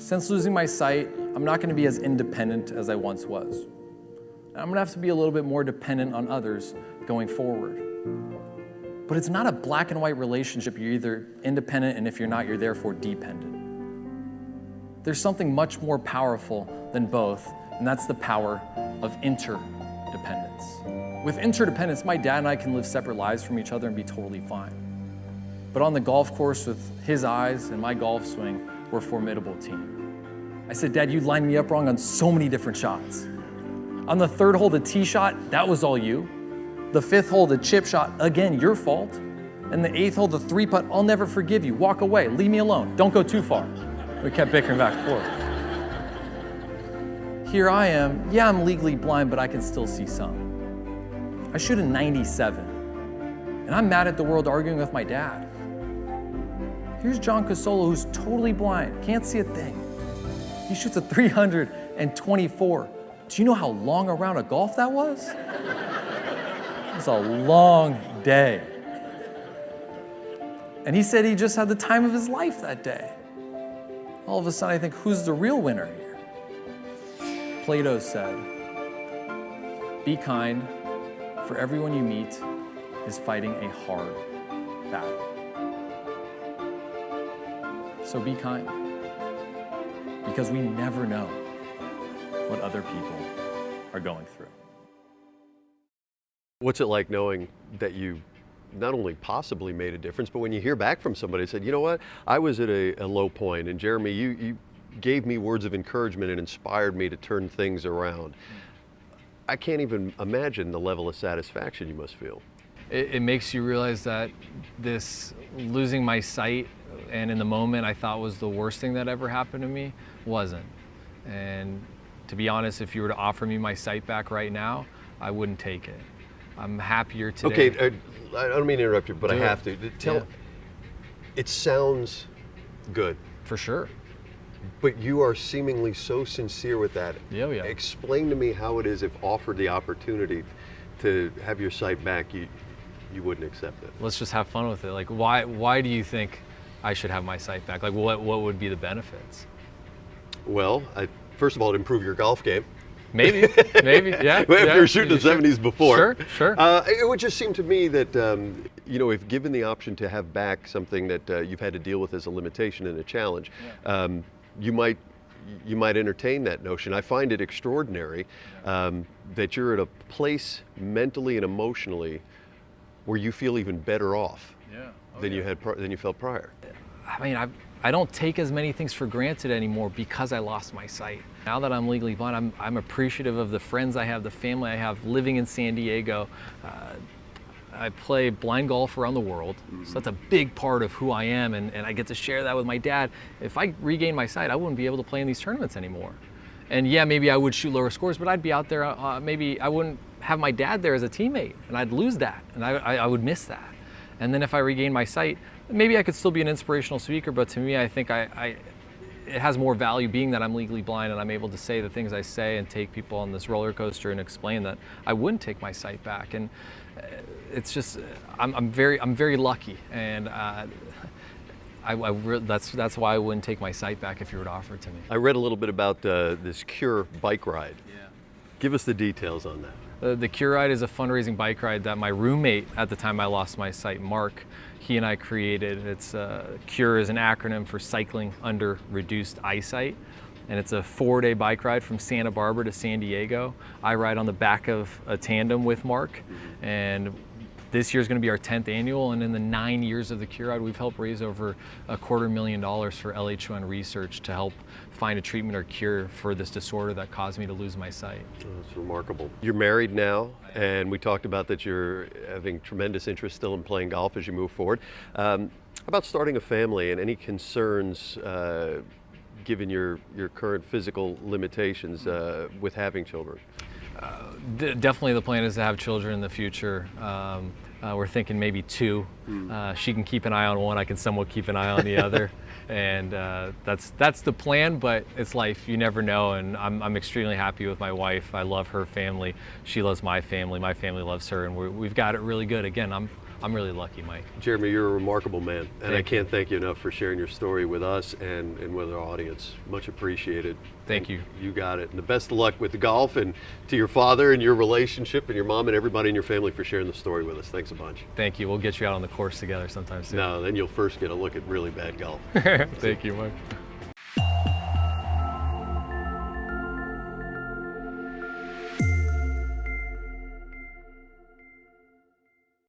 Since losing my sight, I'm not going to be as independent as I once was. I'm going to have to be a little bit more dependent on others going forward. But it's not a black and white relationship. You're either independent, and if you're not, you're therefore dependent. There's something much more powerful than both, and that's the power of interdependence. With interdependence, my dad and I can live separate lives from each other and be totally fine. But on the golf course with his eyes and my golf swing, we're a formidable team. I said, Dad, you lined me up wrong on so many different shots. On the third hole, the tee shot, that was all you. The fifth hole, the chip shot, again, your fault. And the eighth hole, the three putt, I'll never forgive you. Walk away, leave me alone, don't go too far. We kept bickering back and forth. Here I am, yeah, I'm legally blind, but I can still see some. I shoot a 97, and I'm mad at the world arguing with my dad. Here's John Casolo, who's totally blind, can't see a thing. He shoots a 324. Do you know how long a round of golf that was? It was a long day. And he said he just had the time of his life that day. All of a sudden I think, who's the real winner here? Plato said, be kind, for everyone you meet is fighting a hard battle. So be kind, because we never know what other people are going through. What's it like knowing that you not only possibly made a difference, but when you hear back from somebody and said, you know what, I was at a low point, and Jeremy, you gave me words of encouragement and inspired me to turn things around. I can't even imagine the level of satisfaction you must feel. It makes you realize that this losing my sight, and in the moment I thought was the worst thing that ever happened to me, wasn't. And to be honest, if you were to offer me my sight back right now, I wouldn't take it. I'm happier today. Okay, I don't mean to interrupt you, but I have to. It sounds good. For sure. But you are seemingly so sincere with that. Yeah. Explain to me how it is, if offered the opportunity to have your sight back, you wouldn't accept it. Let's just have fun with it. Like, why do you think I should have my sight back? Like, what would be the benefits? Well, first of all, it'd improve your golf game. Maybe, yeah. If you're shooting the 70s before. Sure. It would just seem to me that, if given the option to have back something that you've had to deal with as a limitation and a challenge, you might entertain that notion. I find it extraordinary that you're at a place mentally and emotionally where you feel even better off than you felt prior. I mean, I don't take as many things for granted anymore because I lost my sight. Now that I'm legally blind, I'm appreciative of the friends I have, the family I have living in San Diego. I play blind golf around the world, so that's a big part of who I am, and I get to share that with my dad. If I regained my sight, I wouldn't be able to play in these tournaments anymore. And yeah, maybe I would shoot lower scores, but I'd be out there, maybe I wouldn't have my dad there as a teammate, and I'd lose that, and I would miss that. And then if I regain my sight, maybe I could still be an inspirational speaker, but to me, I think it has more value being that I'm legally blind and I'm able to say the things I say and take people on this roller coaster and explain that I wouldn't take my sight back. And it's just, I'm very lucky, and that's why I wouldn't take my sight back if you were to offer it to me. I read a little bit about this Cure bike ride. Yeah. Give us the details on that. The Cure Ride is a fundraising bike ride that my roommate at the time I lost my sight, Mark, he and I created. It's CURE is an acronym for Cycling Under Reduced Eyesight, and it's a 4-day bike ride from Santa Barbara to San Diego. I ride on the back of a tandem with Mark, and this year is going to be our 10th annual, and in the 9 years of the Cure Ride, we've helped raise over $250,000 for LHON research to help find a treatment or cure for this disorder that caused me to lose my sight. Oh, that's remarkable. You're married now, and we talked about that you're having tremendous interest still in playing golf as you move forward. How about starting a family, and any concerns given your current physical limitations with having children? Definitely the plan is to have children in the future. We're thinking maybe 2. She can keep an eye on one, I can somewhat keep an eye on the other. And that's the plan, but it's life, you never know. And I'm extremely happy with my wife. I love her family. She loves my family loves her, and we've got it really good. Again, I'm I'm really lucky, Mike. Jeremy, you're a remarkable man, and I Thank you. can't thank you enough for sharing your story with us and with our audience. Much appreciated. Thank you. You got it. And the best of luck with the golf, and to your father and your relationship and your mom and everybody in your family for sharing the story with us. Thanks a bunch. Thank you. We'll get you out on the course together sometime soon. No, then you'll first get a look at really bad golf. Thank you, Mike.